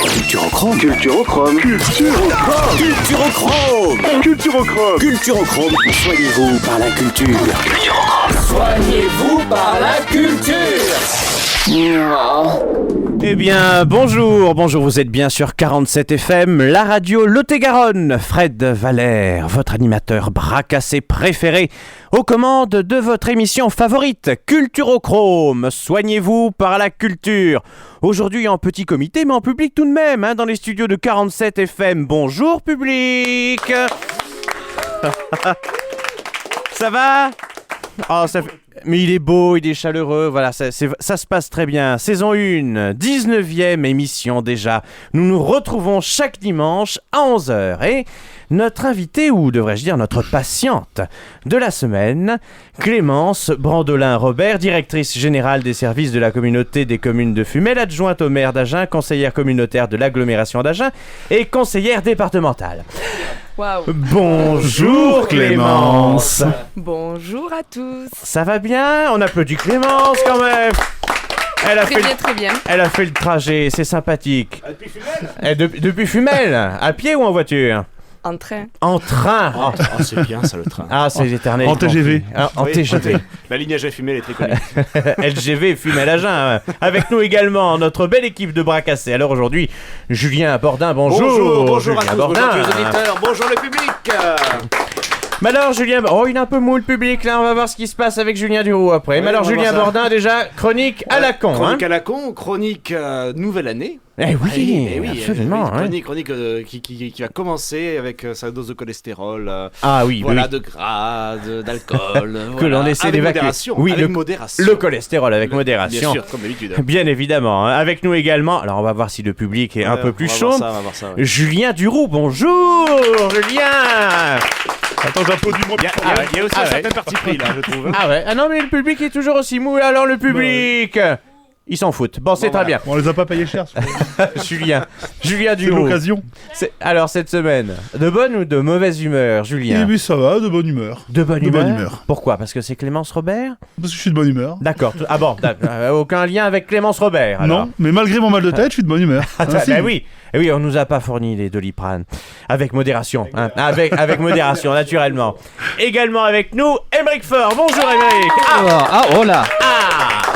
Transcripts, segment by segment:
Culturochrome. Culturochrome. Culturochrome. Culturochrome. Culturochrome. Culturochrome. Soignez-vous par la culture. Culturochrome. Soignez-vous par la culture. Eh bien, bonjour, vous êtes bien sur 47 FM, la radio Lot-et-Garonne. Fred Valère, votre animateur bras cassé préféré, aux commandes de votre émission favorite, Culturochrome. Soignez-vous par la culture. Aujourd'hui en petit comité, mais en public tout de même, dans les studios de 47 FM. Bonjour public. Ça va ? Oh, ça fait... Mais il est beau, il est chaleureux, voilà, ça se passe très bien. Saison 1, 19e émission déjà. Nous nous retrouvons chaque dimanche à 11h. Et notre invitée, ou devrais-je dire notre patiente de la semaine, Clémence Brandolin-Robert, directrice générale des services de la communauté des communes de Fumel, adjointe au maire d'Agen, conseillère communautaire de l'agglomération d'Agen et conseillère départementale. Wow. Bonjour Clémence. Bonjour à tous. Ça va bien ? On applaudit Clémence quand même. Très bien. Elle a fait le trajet, c'est sympathique. Depuis Fumel ? Depuis Fumel. À pied ou en voiture ? En train. En train. Oh, c'est bien ça le train. Ah, c'est éternel. En TGV. En TGV. La ligne Agen Fumel est très connue. LGV Fumel Agen. Avec nous également notre belle équipe de bras cassés. Alors aujourd'hui, Julien Bordin, bonjour. Bonjour à tous, Bordin. bonjour tous les auditeurs, bonjour le public. Mais alors Julien, il est un peu mou le public là, on va voir ce qui se passe avec Julien Duroux après. Mais alors Julien Bordin déjà, chronique à la con. Chronique à la con, chronique nouvelle année. Eh oui, absolument. Chronique qui va commencer avec sa dose de cholestérol. Oui. De gras, d'alcool. Que l'on essaie d'évacuer. Avec modération. Le cholestérol avec modération. Bien sûr, comme d'habitude. Bien évidemment. Avec nous également, alors on va voir si le public est un peu plus chaud. On va voir ça. Julien Duroux, bonjour Julien. Attends, j'applaudis-moi bien. Il y a aussi un certain parti pris là, je trouve. Ah non, mais le public est toujours aussi mou. Alors le public, ils s'en foutent. Bon, c'est très bien. On les a pas payés cher. Julien C'est Duroux. l'occasion. Alors cette semaine, de bonne ou de mauvaise humeur, Julien ? Eh bien ça va, de bonne humeur. De bonne humeur. Pourquoi ? Parce que c'est Clémence Robert ? Parce que je suis de bonne humeur. D'accord. Ah bon, aucun lien avec Clémence Robert alors. Non, mais malgré mon mal de tête, je suis de bonne humeur. Oui, on nous a pas fourni les Doliprane. Avec modération, avec modération, naturellement. Également avec nous, Aymeric Faure. Bonjour Aymeric. Oh là.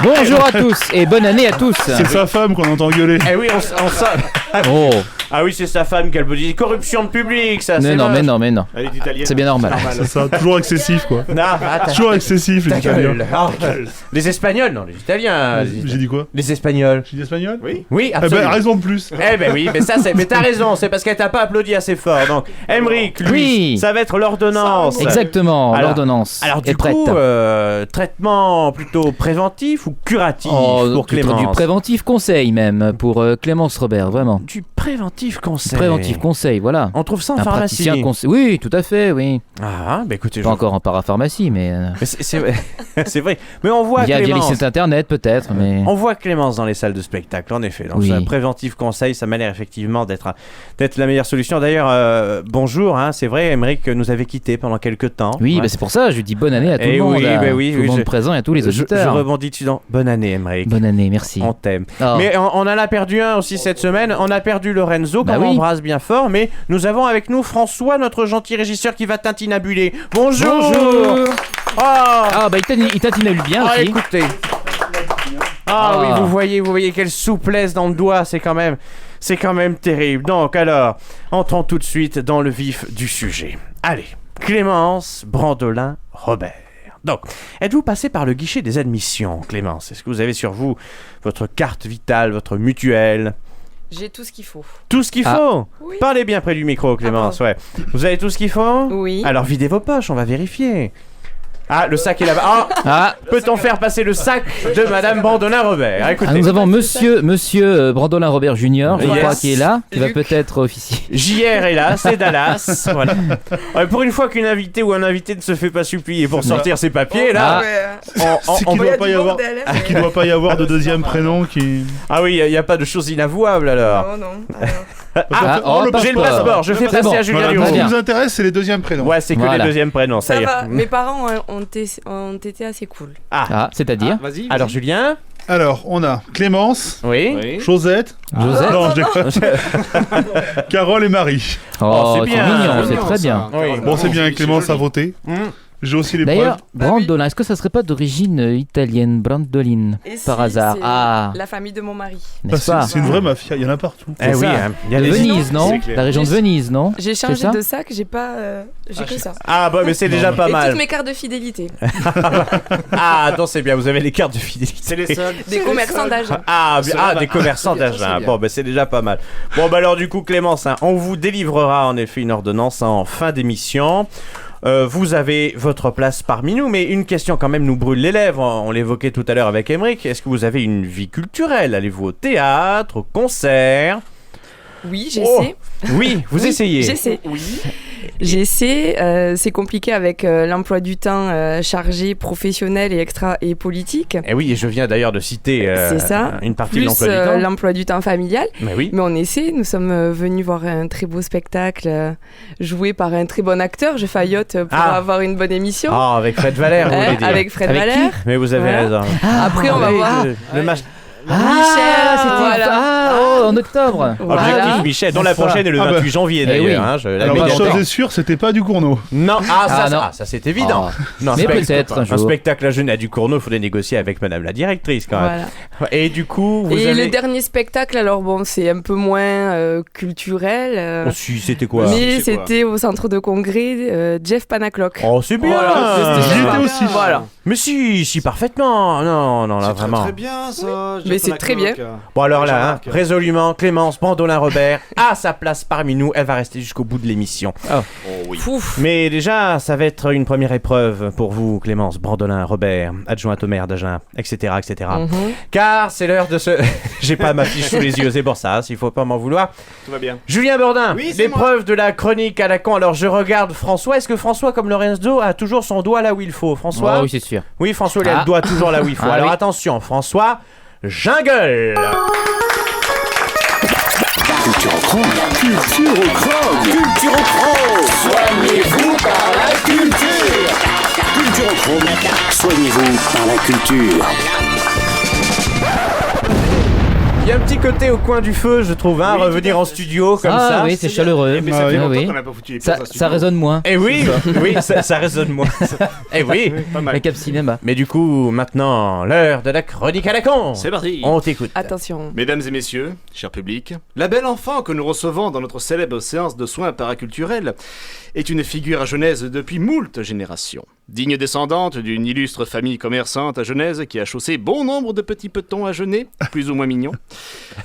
Bonjour à tous et bonne année à tous. C'est sa femme qu'on entend gueuler. Eh oui, on Oh. Ah oui, c'est sa femme qu'elle peut dire. Corruption de public, ça. Mais non. Elle est italienne. C'est bien normal. C'est ça, toujours excessif quoi. Non, Toujours excessif les Italiens. Les Espagnols, non, les Italiens. J'ai dit quoi ? Les Espagnols. J'ai dit espagnol ? Oui. Oui, Eh absolument. ben, raison de plus. Eh ben oui, mais t'as raison, c'est parce qu'elle t'a pas applaudi assez fort. Donc, Aymeric, lui, Oui. ça va être l'ordonnance. Exactement, Alors- l'ordonnance Alors du est prête. coup, traitement plutôt préventif ou curatif pour Clémence ? Du préventif conseil même pour Clémence Robert, vraiment. Du préventif conseil. Préventif conseil, voilà. On trouve ça en Un pharmacie. praticien conseil. Oui, tout à fait, oui. Ah, bah écoutez, Pas encore en parapharmacie, mais Mais c'est vrai. C'est vrai. Mais on voit via les Clémence. sites internet peut-être, mais On voit Clémence dans les salles de spectacle, en effet. Donc, Oui. ça, préventif conseil, ça m'a l'air effectivement d'être la meilleure solution. D'ailleurs, bonjour, c'est vrai, Aymeric nous avait quittés pendant quelques temps. oui, Ouais. bah, c'est pour ça, je lui dis bonne année à tout Eh le monde, oui, bah oui, tout le oui, monde je- présent et à tous les Je auditeurs. rebondis dessus dans bonne année, Aymeric. Bonne année, merci. On t'aime. Oh. Mais on en a perdu un aussi cette semaine. On a perdu Lorenzo, Bah qu'on oui. embrasse bien fort. Mais nous avons avec nous François, notre gentil régisseur qui va tintinabuler. Bonjour. Bonjour. Oh. Ah bah il tatinule bien aussi. Écoutez. Oui, vous voyez quelle souplesse dans le doigt. C'est quand même terrible. Donc alors, entrons tout de suite dans le vif du sujet. Allez, Clémence Brandolin-Robert. Donc, êtes-vous passé par le guichet des admissions, Clémence ? Est-ce que vous avez sur vous votre carte vitale, votre mutuelle ? J'ai tout ce qu'il faut. Tout ce qu'il Ah. faut ? Oui. Parlez bien près du micro, Clémence, ouais. Vous avez tout ce qu'il faut ? Oui. Alors videz vos poches, on va vérifier. Ah, le sac est là-bas. Ah, Peut-on faire passer le sac de Madame Brandolin-Robert ? Écoutez. nous avons monsieur Brandolin Robert Junior, je Yes. crois, qui est là, qui va Luc. peut-être officier. JR est là, c'est Dallas. Voilà. Pour une fois qu'une invitée ou un invité ne se fait pas supplier pour sortir ses papiers, là. C'est qu'il Il y a doit pas du y avoir. bordel, hein, Qu'il doit pas y avoir de deuxième prénom qui. Ah oui, il n'y a pas de choses inavouables alors. Non. Alors, J'ai le passeport, je fais C'est passer bon. à Julien Voilà, Duroux. ce qui bien. nous intéresse, c'est les deuxièmes prénoms. Ouais, c'est que Voilà. les deuxièmes prénoms, ça Ça y est. va, mes parents ont été assez cool. Ah, c'est-à-dire Vas-y. Alors Julien. Alors, on a Clémence, Oui. Oui. Josette, Joseph non, je déconne. Carole et Marie. Oh, c'est c'est bien. mignon, C'est c'est mignon, très ça. bien. Oui. Bon, c'est bien, c'est Clémence a joli. voté. J'ai aussi les D'ailleurs, preuves. Bah oui. Brandolin, est-ce que ça serait pas d'origine italienne, Brandolin, Et si, par hasard? c'est Ah, la famille de mon mari. n'est-ce pas? C'est une vraie mafia, il y en a partout. Eh oui, ça. hein, il y a De les Venise, non? C'est clair. La région de Venise, non? J'ai C'est changé ça de sac, j'ai pas. J'ai que ça. Ah bah mais c'est déjà pas Et mal. toutes mes cartes de fidélité. Ah non c'est bien, vous avez les cartes de fidélité. C'est les seuls. Des commerçants d'agents. Ah, Ça ah va. des commerçants Ça, d'agents. c'est bien. Bon bah c'est déjà pas mal. Bon bah alors du coup Clémence, hein, on vous délivrera en effet une ordonnance en fin d'émission. Vous avez votre place parmi nous, mais une question quand même nous brûle les lèvres. On l'évoquait tout à l'heure avec Émeric. Est-ce que vous avez une vie culturelle? Allez-vous au théâtre, au concert? Oui, j'essaie. Oui, vous essayez. J'essaie. Oui. J'essaie. C'est compliqué avec l'emploi du temps chargé, professionnel et politique. Et oui, et je viens d'ailleurs de citer C'est ça. une partie de Plus l'emploi du temps. l'emploi du temps familial. Mais oui. Mais on essaie. Nous sommes venus voir un très beau spectacle joué par un très bon acteur. Je faillote pour Ah. avoir une bonne émission. Ah, avec Fred Valère, vous voulez dire. Avec Fred Avec qui Valère. Mais vous avez Voilà. raison. Après, on va Avec voir. le match. C'était voilà. en octobre. Voilà. Objectif Michel, dont la Ça. prochaine est le Ah bah. 28 janvier Eh d'ailleurs. oui. Hein, je la Alors, mets une dans le chose temps. est sûre, c'était pas du Cournot. Non, non. ça c'est évident. Oh. Non, Mais spect- peut-être un un jour. spectacle à jeune à du Cournot, il faudrait négocier avec madame la directrice quand même. Voilà. Et du coup, vous Et avez... le dernier spectacle, alors bon, c'est un peu moins culturel. Oh si, c'était quoi? Mais c'est quoi c'était au centre de congrès Jeff Panaclock. Oh, c'est bien. Voilà, J'y c'était étais sympa. aussi. Voilà. Mais si, parfaitement. Non, là C'est vraiment. très bien ça. Mais c'est très bien. Bon alors là, hein, Jean-Marc. résolument, Clémence Brandolin-Robert a sa place parmi nous. Elle va rester jusqu'au bout de l'émission. Oh oui. Fouf. Mais déjà, ça va être une première épreuve pour vous, Clémence Brandolin-Robert, adjointe au maire d'Agen, etc., etc. Mhm. Car c'est l'heure de se... J'ai pas ma fiche sous les yeux, c'est pour ça, s'il faut pas m'en vouloir. Tout va bien. Julien Bordin, Oui, c'est l'épreuve de la chronique à la con. Alors je regarde François. Est-ce que François, comme Lorenzo, a toujours son doigt là où il faut? François? Oh, oui, c'est sûr. Oui, François, il a Ah. le doigt toujours là où il faut. Ah, Alors oui. attention, François, jungle. Culturochrome. Culturochrome. Soignez-vous par la culture. Culturochrome. Soignez-vous par la culture. Il y a un petit côté au coin du feu, je trouve, hein, Oui, revenir tout à en fait. studio comme Ah ça. oui, c'est chaleureux. Mais Ah ça fait oui. longtemps oui. qu'on n'a pas foutu les Ça, pièces à ça résonne moins. Eh oui, oui, ça résonne moins. Eh oui. Pas mal. La Cap Cinéma. Mais du coup, maintenant, l'heure de la chronique à la con. C'est parti. On t'écoute. Attention. Mesdames et messieurs, cher public, la belle enfant que nous recevons dans notre célèbre séance de soins paraculturels est une figure à Genèse depuis moult générations. Digne descendante d'une illustre famille commerçante à Genèse qui a chaussé bon nombre de petits petons à Genève, plus ou moins mignons.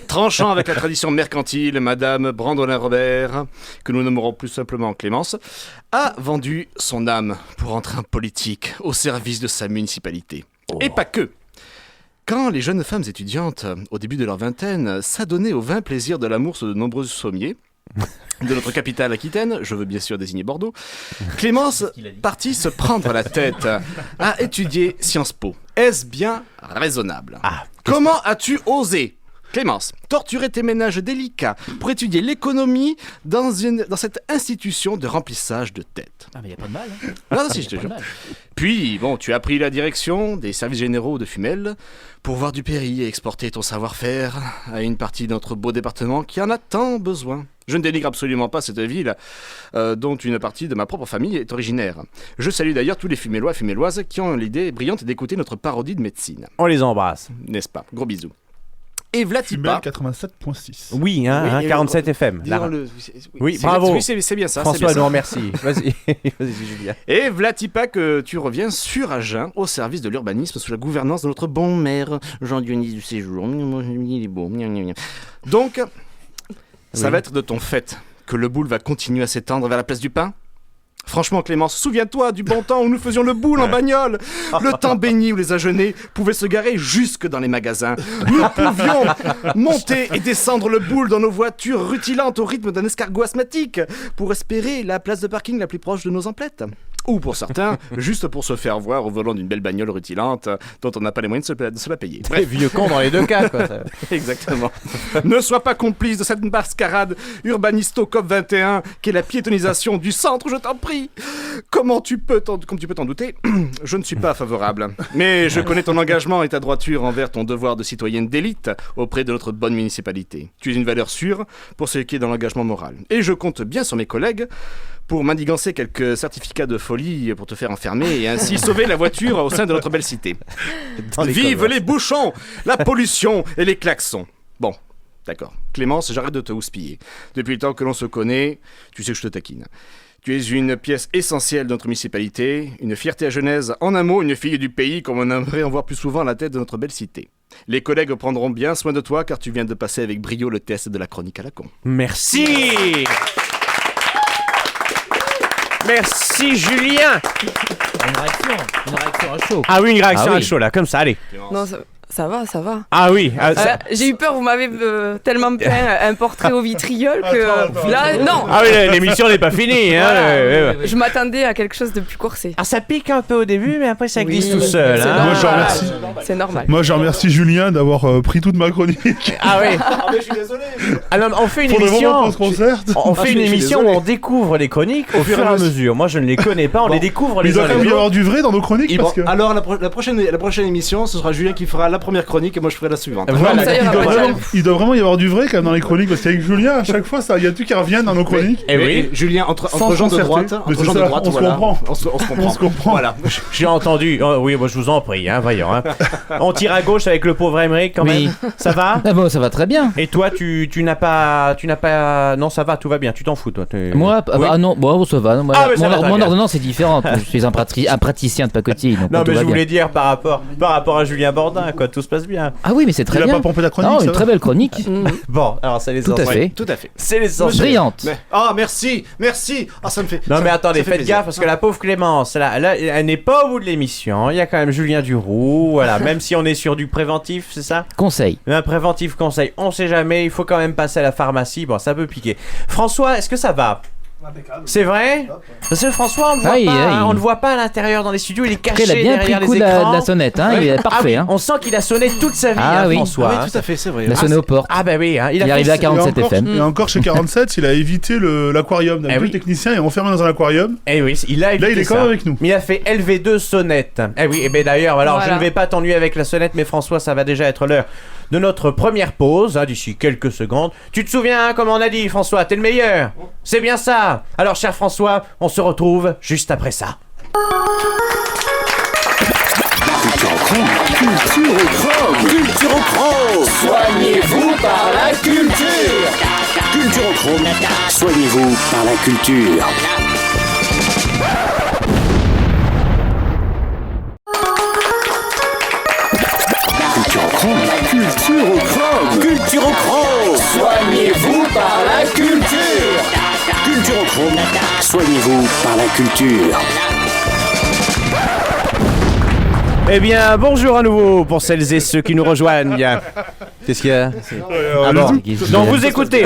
Tranchant avec la tradition mercantile, Madame Brandolin-Robert, que nous nommerons plus simplement Clémence, a vendu son âme pour entrer en politique au service de sa municipalité. Et pas que. Quand les jeunes femmes étudiantes, au début de leur vingtaine, s'adonnaient aux vains plaisirs de l'amour sur de nombreux sommiers de notre capitale Aquitaine, je veux bien sûr désigner Bordeaux, Clémence partit se prendre la tête à étudier Sciences Po. Est-ce bien raisonnable? Comment as-tu osé, Clémence, torturer tes ménages délicats pour étudier l'économie dans cette institution de remplissage de tête? Ah, mais y a pas de mal. Hein. Ah, si, je te jure. Puis, bon, tu as pris la direction des services généraux de Fumel pour voir du péri et exporter ton savoir-faire à une partie de notre beau département qui en a tant besoin. Je ne dénigre absolument pas cette ville dont une partie de ma propre famille est originaire. Je salue d'ailleurs tous les Fumélois et Fuméloises qui ont l'idée brillante d'écouter notre parodie de médecine. On les embrasse. N'est-ce pas? Gros bisous. Et Fumel Vlatipa... 87.6. Oui, hein, Oui, hein, et 47 FM. là. Dis-le, Oui, c'est- bravo. Oui, c'est bien ça. c'est François bien ça. nous remercie. Vas-y, vas-y Julien. Et Vlatipa que tu reviens sur Agen au service de l'urbanisme sous la gouvernance de notre bon maire Jean-Dionis du Séjour. Il est beau. Donc, ça Oui. va être de ton fait que le boule va continuer à s'étendre vers la place du Pain. Franchement, Clémence, souviens-toi du bon temps où nous faisions le boule en bagnole. Le temps béni où les agenais pouvaient se garer jusque dans les magasins. Nous pouvions monter et descendre le boule dans nos voitures rutilantes au rythme d'un escargot asthmatique pour espérer la place de parking la plus proche de nos emplettes. Ou pour certains, juste pour se faire voir au volant d'une belle bagnole rutilante dont on n'a pas les moyens de se la payer. Très vieux con dans les deux cas, quoi. ça. Exactement. Ne sois pas complice de cette mascarade urbanisto-COP21 qu'est la piétonisation du centre, je t'en prie. Comme tu peux t'en douter, je ne suis pas favorable. Mais je connais ton engagement et ta droiture envers ton devoir de citoyenne d'élite auprès de notre bonne municipalité. Tu es une valeur sûre pour ce qui est dans l'engagement moral. Et je compte bien sur mes collègues pour m'indigancer quelques certificats de folie pour te faire enfermer et ainsi sauver la voiture au sein de notre belle cité. Vive les bouchons, la pollution et les klaxons. Bon, d'accord. Clémence, j'arrête de te houspiller. Depuis le temps que l'on se connaît, tu sais que je te taquine. Tu es une pièce essentielle de notre municipalité, une fierté à Genèse, en un mot, une fille du pays comme on aimerait en voir plus souvent à la tête de notre belle cité. Les collègues prendront bien soin de toi car tu viens de passer avec brio le test de la chronique à la con. Merci. Merci Julien. Une réaction à chaud. Ah oui, une réaction Ah oui. à chaud là, comme ça, allez. Non, ça va. Ah oui. J'ai eu peur, vous m'avez tellement peint un portrait au vitriol que là, non. Ah oui, l'émission n'est pas finie. Hein. Voilà. Je m'attendais à quelque chose de plus corsé. Ah, ça pique un peu au début, mais après ça glisse Oui, tout seul. c'est Hein. Moi, je normal. remercie. C'est normal. Moi, je remercie Julien d'avoir pris toute ma chronique. Ah oui. Ah mais je suis désolé. Ah non, mais on fait une Faudrait vraiment qu'on émission. se concerte. On fait je une suis émission où désolé. on découvre les chroniques au fur et à mesure. Moi, je ne les connais pas, on les découvre Il les doit uns quand même les y autres. avoir du vrai dans nos chroniques parce que. Alors la prochaine émission, ce sera Julien qui fera la première chronique et moi je ferai la suivante. Voilà. Ça ira Il doit, pas vraiment, mal. il doit vraiment y avoir du vrai quand même dans les chroniques parce qu'avec Julien, à chaque fois, il y a tout qui revient dans nos chroniques. Eh Mais, oui, Julien, entre Sans gens de concerter. droite, Mais entre c'est gens de ça, droite, on se voilà. comprend. On se comprend. On se comprend. Voilà. j'ai entendu. Oh, oui, moi je vous en prie, hein, voyons. Hein. On tire à gauche avec le pauvre Émeric quand Oui. même. Ça va? Ah bon, ça va très bien. Et toi, tu n'as pas. Non, ça va, tout va bien, tu t'en fous, toi. Moi, Oui. non, bon, ça va. Moi, Ah, mais ça va très mon bien. ordonnance est différente. Je suis un praticien de pacotille. Donc Non, tout mais va je bien. voulais dire par rapport à Julien Bordin, quoi, tout se passe bien. Ah oui, mais c'est Il très a bien. pas pompé la chronique. Non, ça une va très belle chronique. Bon, alors c'est Tout à l'essentiel. fait. Tout à fait. C'est l'essentiel. Brillante. Mais, ah merci. Ah ça me fait. Non ça- mais attendez, ça fait faites plaisir. gaffe parce que la pauvre Clémence, là, elle n'est pas au bout de l'émission. Il y a quand même Julien Duroux, voilà. Même si on est sur du préventif, c'est ça? Conseil. Un préventif conseil, on sait jamais. Il faut quand même passer à la pharmacie. Bon, ça peut piquer. François, est-ce que ça va? C'est vrai? Parce que François, on ne voit Aïe, pas. aïe. Hein, on ne voit pas à l'intérieur dans les studios. Il est Après, caché il a bien pris derrière le coup les de écrans. la sonnette. Hein. Il est Ah parfait. oui, Hein. on sent qu'il a sonné toute sa vie, Ah hein, oui. François. Oui, tout à fait, c'est vrai. Il a sonné aux portes. Ah bah oui, hein, Il est fait arrivé à ce- 47 FM. Et encore chez 47, il a évité l'aquarium. D'habitude, oui. le technicien est enfermé dans un aquarium. Eh oui, il a évité Là, il est quand ça. même avec nous. Mais il a fait LV2 sonnette. Eh oui, et bien d'ailleurs, alors Voilà. je ne vais pas t'ennuyer avec la sonnette, mais François, ça va déjà être l'heure de notre première pause, hein, d'ici quelques secondes. Tu te souviens, hein, comme on a dit, François, t'es le meilleur. C'est bien ça. Alors, cher François, on se retrouve juste après ça. Culturochrome. Soignez-vous par la culture. Culturochrome. Soignez-vous par la culture. Culturochrome. Culturochrome. Soignez-vous par la culture. Culturochrome. Soignez-vous par la culture. Eh bien, bonjour à nouveau pour celles et ceux qui nous rejoignent. Qu'est-ce qu'il y a? Ah bon. Donc vous écoutez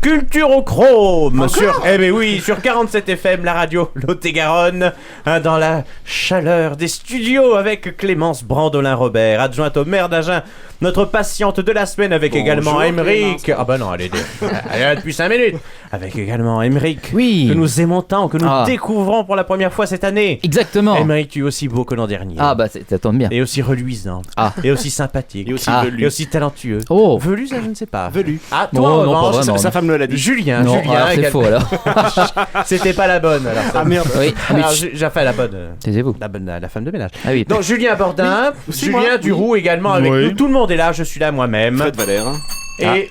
Culturochrome sur, eh ben oui, sur 47 FM, la radio Lot-et-Garonne, hein, dans la chaleur des studios avec Clémence Brandolin-Robert, adjointe au maire d'Agen, notre patiente de la semaine avec également Émeric. Ah bah non, elle est là depuis 5 minutes. Avec également Émeric, Oui. que nous aimons tant, que nous Ah. découvrons pour la première fois cette année. Exactement. Émeric, tu es aussi beau que l'an dernier. Ah bah ça tombe bien. Et aussi reluisant. Ah. Et aussi sympathique. Et aussi Ah. velu. Et aussi talentueux. Oh. Velu, ça je ne sais pas. Velu. Ah, Bon, toi, en non, pas revanche, vraiment. Sa femme me l'a dit. Julien, Non, Julien, alors c'est également. faux alors. C'était pas la bonne alors. Ah merde. Oui, mais Alors, j'ai fait la bonne. taisez-vous. La femme de ménage. Ah oui. Donc Julien Bordin, aussi Julien moi. Duroux également avec Oui. nous. Tout le monde est là, je suis là moi-même. Fred Valère.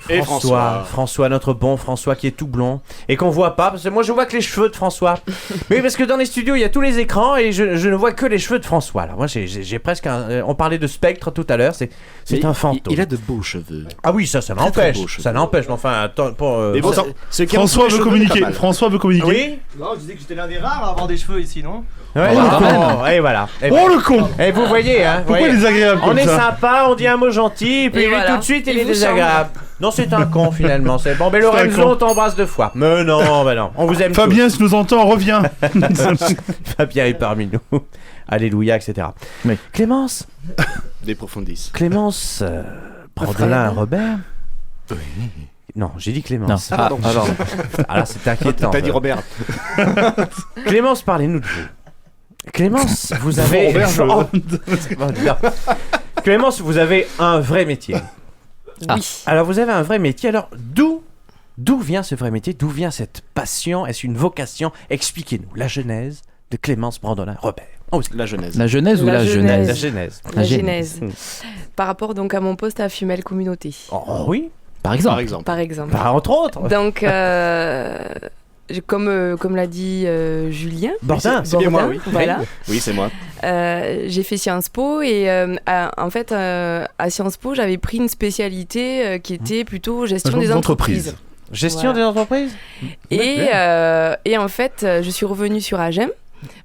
Et François, notre bon François qui est tout blond et qu'on voit pas parce que moi je vois que les cheveux de François. Oui, parce que dans les studios il y a tous les écrans et je ne vois que les cheveux de François. Alors moi j'ai presque on parlait de spectre tout à l'heure, c'est un fantôme. Il a de beaux cheveux. Ah oui, ça très n'empêche. beaux cheveux. Ça n'empêche, mais enfin attends, pour Mais bon, ce qui François entoure les veut cheveux, communiquer. pas mal. François veut communiquer. oui. Non, je disais que j'étais l'un des rares à avoir des cheveux ici, non? Ouais, quand même. et voilà. Oh le con! Et vous voyez, hein, Pourquoi voyez, il est désagréable on comme est ça? sympa, on dit un mot gentil, puis Et lui voilà. tout de suite il Il est vous désagréable. Non, c'est un con finalement. C'est bon, ben Lorenzo, on t'embrasse 2 fois. Mais non, ben non, on vous aime. Fabien, si nous entend, reviens. Fabien est parmi nous. Alléluia, etc. Oui. Clémence. Des profondis. Clémence Brandolin Robert. Oui. Non, j'ai dit Clémence. Non. pardon. Alors, c'est inquiétant. T'as dit Robert. Clémence, parlez-nous de vous. Clémence, vous avez. Robert, Oh. Bon, non. Clémence, vous avez un vrai métier. Oui. Alors, vous avez un vrai métier. Alors, d'où vient ce vrai métier? D'où vient cette passion? Est-ce une vocation? Expliquez-nous la genèse de Clémence Brandolin Robert. Oh, La genèse. La genèse ou La la genèse. genèse la genèse. La La genèse. genèse. Par rapport donc à mon poste à Fumel Communauté, Oh, oui, Par exemple. Par exemple. par exemple. bah, entre autres. Donc, comme l'a dit Julien, Bordin. C'est bien moi, oui. Voilà. Oui, c'est moi. J'ai fait Sciences Po et en fait à Sciences Po j'avais pris une spécialité qui était plutôt gestion des entreprises. Gestion Voilà. des entreprises. Et en fait je suis revenue sur Agen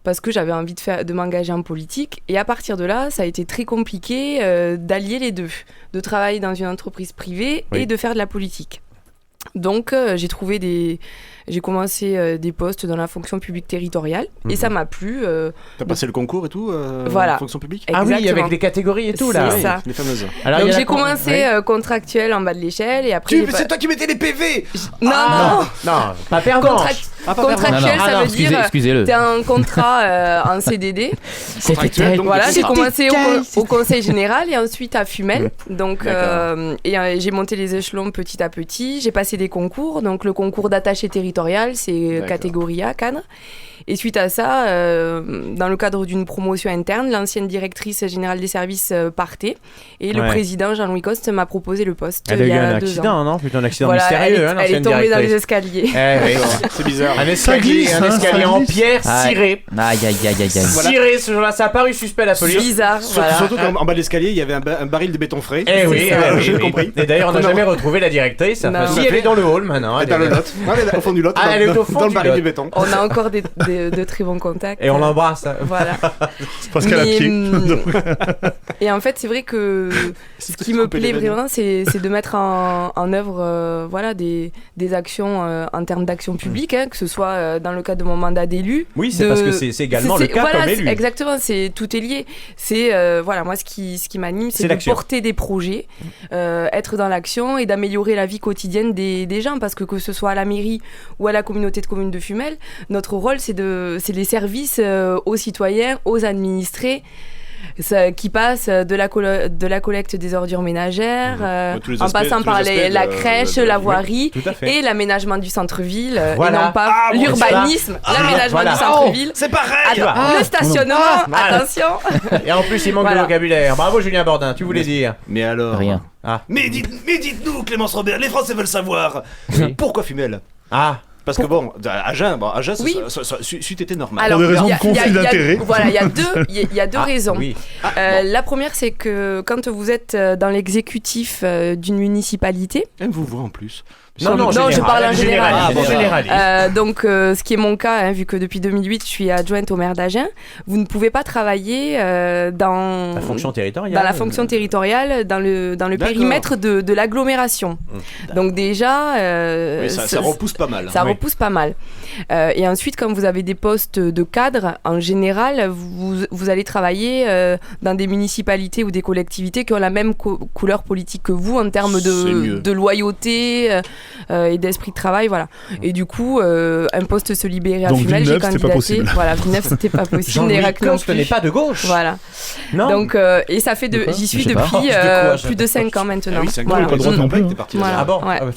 parce que j'avais envie de m'engager en politique et à partir de là ça a été très compliqué d'allier les deux, de travailler dans une entreprise privée Oui. et de faire de la politique. Donc j'ai commencé des postes dans la fonction publique territoriale et ça m'a plu. T'as passé le concours et tout Voilà. Fonction publique Ah oui, Exactement. avec des catégories et tout là. C'est ça. Les fameuses. Alors, Donc il y a j'ai la- commencé contractuel en bas de l'échelle et après j'ai pas- toi qui mettais les PV. non Non, pas perdant. contractuel Non, non. ça Ah non, veut dire excusez-le. t'es un contrat en CDD. C'était Contractuel, tel. donc, Voilà, j'ai c'est commencé au conseil général et ensuite à Fumel. Donc j'ai monté les échelons petit à petit. J'ai passé des concours. Donc le concours d'attaché territorial, c'est D'accord. catégorie A, cadre. Et suite à ça, dans le cadre d'une promotion interne, l'ancienne directrice générale des services partait et le Ouais. président Jean-Louis Coste m'a proposé le poste Elle a il eu y un a 2 ans. accident, non? Plutôt un accident Voilà, mystérieux, elle est tombée dans les escaliers. C'est bizarre. Un escalier, glisse, un hein, escalier ça en glisse. pierre Aïe. ciré. Aïe, aïe, aïe, aïe, aïe. Voilà. Ciré, ce jour-là, ça a paru suspect à la police. Bizarre, voilà. Surtout qu'en bas de l'escalier, il y avait un baril de béton frais. Eh oui, ça. oui, J'ai oui. compris. Et d'ailleurs, on n'a Non. jamais retrouvé la directrice. Non. Enfin, si, elle est dans le hall maintenant. Et elle dans est- le lot. Ah, elle est au fond du lot. Ah, elle est au fond dans le du baril lot. du béton. On a encore de très bons contacts. Et on l'embrasse. Voilà. Parce qu'elle a Mais, pied. et en fait, c'est vrai que ce qui me plaît vraiment, c'est de mettre en œuvre voilà, des actions en termes d'action publique, hein, que ce soit dans le cadre de mon mandat d'élu. Oui, c'est parce que c'est également le cas voilà, comme élu. Exactement, tout est lié. C'est voilà, moi ce qui m'anime, C'est c'est de l'action. porter des projets, être dans l'action et d'améliorer la vie quotidienne des gens, parce que ce soit à la mairie ou à la communauté de communes de Fumel, notre rôle c'est les services aux citoyens, aux administrés. Qui passe de la collecte des ordures ménagères, Tous les en aspects- passant tous par les aspects la de- crèche, de- la oui, voirie Tout à fait. et l'aménagement du centre-ville, Voilà. et non pas Ah, bon, l'urbanisme, l'aménagement voilà. du centre-ville. C'est pareil. Attends, le stationnement, Voilà. attention. Et en plus, il manque Voilà. de vocabulaire. Bravo, Julien Bordin, tu voulais dire. Mais alors. Rien. Mais dites-nous, Clémence Robert, les Français veulent savoir. Pourquoi Fumel? Ah, Parce que bon, Agen, Oui. ça c'eût été normal. Pour des raisons il y de a- conflit il y a- d'intérêts. Voilà, il y a deux raisons. oui. La première, c'est que quand vous êtes dans l'exécutif d'une municipalité, Même vous en plus. Non, je parle en général. Ah, bon, général. donc, ce qui est mon cas, hein, vu que depuis 2008, je suis adjointe au maire d'Agen, vous ne pouvez pas travailler dans La fonction territoriale. dans la fonction territoriale, dans le D'accord. périmètre de l'agglomération. Donc déjà, Mais ça repousse pas mal. ça Oui. repousse pas mal. Et ensuite, quand vous avez des postes de cadre, en général, vous allez travailler dans des municipalités ou des collectivités qui ont la même couleur politique que vous en termes C'est mieux. de loyauté et d'esprit de travail, voilà. Et du coup, un poste se libérait à Donc, Fumel, j'ai Villeneuve, c'était pas candidaté. possible. Voilà, Villeneuve, c'était pas possible. Jean-Louis Nérac non Coste plus. n'est pas de gauche. Voilà. Non. Donc, et ça fait De quoi j'y suis Je sais pas. depuis De quoi, plus de 5 ans maintenant. Ah oui, 5 ans, Voilà. pas de droite non plus, t'es parti. Voilà. Ah bon Ouais. Ah bah,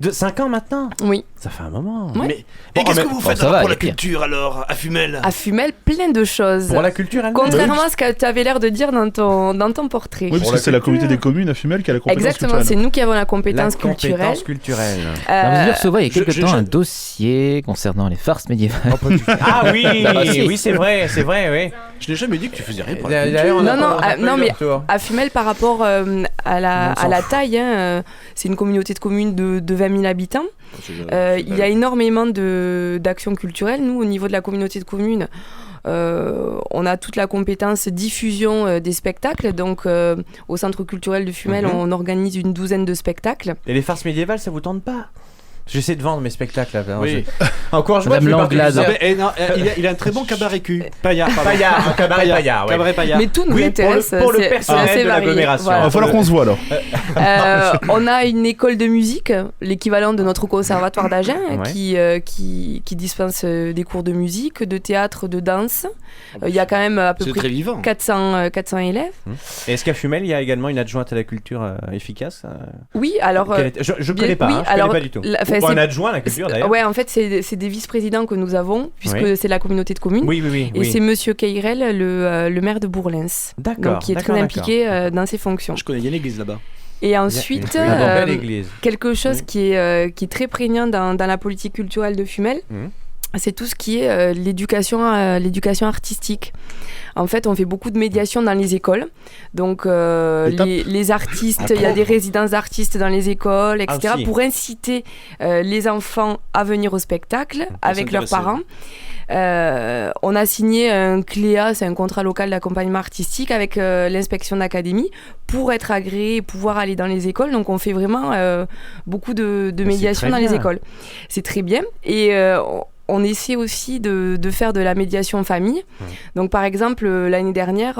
de 5 ans maintenant. Oui. Ça fait un moment. Ouais. Mais Bon, et qu'est-ce mais- que vous bon, faites ça alors va, pour il y la a pire. culture alors à Fumel? À Fumel, plein de choses. Pour la culture elle-même. Contrairement à ce que tu avais l'air de dire dans ton portrait. Oui, parce Pour que la c'est la culture. communauté des communes à Fumel qui a la compétence Exactement, c'est culturelle. nous qui avons la La compétence culturelle. compétence culturelle. Vous avez Euh, recevoir il y a quelque je- temps je- un dossier concernant les farces médiévales. Ah oui, Ah, si. oui, c'est vrai, oui. Je n'ai jamais dit que tu faisais rien pour la culture. D'ailleurs, on a Non, pas- non, on a pas eu non, de mais- retour. à Fumel, par rapport à On la s'en taille, hein, c'est une communauté de communes de 20 000 habitants. Il y a énormément d'actions culturelles. Nous, au niveau de la communauté de communes, on a toute la compétence diffusion des spectacles. Donc, au Centre culturel de Fumel, on organise une 12aine de spectacles. Et les farces médiévales, ça vous tente pas? J'essaie de vendre mes spectacles là. Oui. Encore je Madame Langlade. Il a un très bon cabaret cul. Paillard, Paillard, un cabaret Paillard. Ouais. Cabaret Paillard. Mais tout nous Oui, intéresse. pour le c'est personnel assez de varié. l'agglomération. Voilà. Il va falloir qu'on se voit alors. On a une école de musique, l'équivalent de notre conservatoire d'Agen, Ouais. qui dispense des cours de musique, de théâtre, de danse. Il y a quand même à peu C'est près très vivant. 400 élèves. Et est-ce qu'à Fumel, il y a également une adjointe à la culture efficace Oui, alors... Je bien- connais pas, oui, je alors, connais pas du tout. enfin, Ou un c'est- adjoint à la culture d'ailleurs. Ouais, en fait, c'est des vice-présidents que nous avons, puisque Oui. c'est la communauté de communes. Oui. Et c'est Monsieur Keirel, le maire de Bourlens, D'accord. donc qui est très impliqué dans ses fonctions. Je connais, il y a une église là-bas. Et ensuite, Belle église. quelque chose qui est très prégnant dans la politique culturelle de Fumel, c'est tout ce qui est l'éducation artistique. En fait, on fait beaucoup de médiation dans les écoles. Donc, les artistes, il y a des résidences d'artistes dans les écoles, etc., aussi. pour inciter les enfants à venir au spectacle avec leurs parents. On a signé un CLEA, c'est un contrat local d'accompagnement artistique, avec l'inspection d'académie pour être agréé et pouvoir aller dans les écoles. Donc, on fait vraiment beaucoup de médiation dans les écoles. C'est très bien. Et on essaie aussi de faire de la médiation en famille. Donc, par exemple, l'année dernière,